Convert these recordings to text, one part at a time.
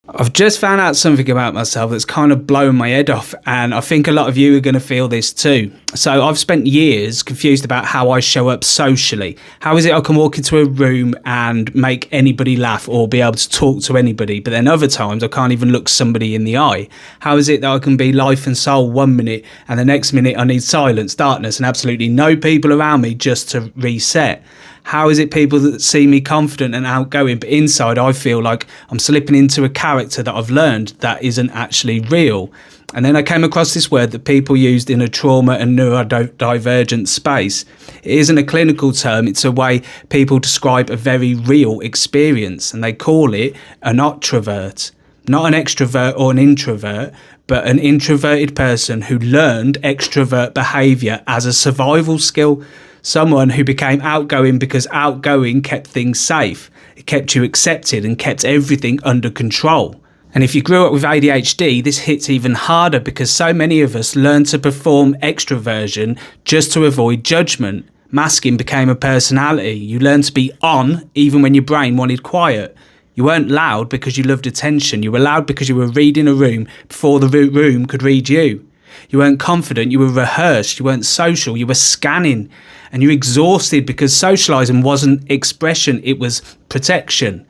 I've just found out something about myself that's kind of blown my head off, and I think a lot of you are going to feel this too. So I've spent years confused about how I show up socially. How is it I can walk into a room and make anybody laugh or be able to talk to anybody, but then other times I can't even look somebody in the eye? How is it that I can be life and soul 1 minute and the next minute I need silence, darkness and absolutely no people around me just to reset? How is it people that see me confident and outgoing, but inside I feel like I'm slipping into a character that I've learned that isn't actually real? And then I came across this word that people used in a trauma and neurodivergent space. It isn't a clinical term, it's a way people describe a very real experience, and they call it an Otrovert. Not an extrovert or an introvert, but an introverted person who learned extrovert behaviour as a survival skill. Someone who became outgoing because outgoing kept things safe. It kept you accepted and kept everything under control. And if you grew up with ADHD, this hits even harder because so many of us learn to perform extroversion just to avoid judgement. Masking became a personality. You learned to be on even when your brain wanted quiet. You weren't loud because you loved attention. You were loud because you were reading a room before the room could read you. You weren't confident, you were rehearsed. You weren't social, you were scanning. And you're exhausted because socialising wasn't expression, it was protection.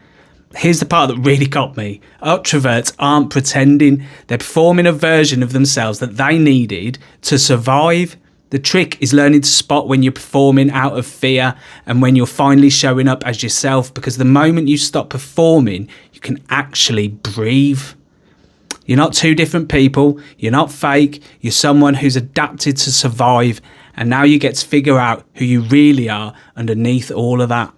Here's the part that really got me. Otroverts aren't pretending. They're performing a version of themselves that they needed to survive. The trick is learning to spot when you're performing out of fear and when you're finally showing up as yourself, because the moment you stop performing, you can actually breathe. You're not two different people. You're not fake. You're someone who's adapted to survive. And now you get to figure out who you really are underneath all of that.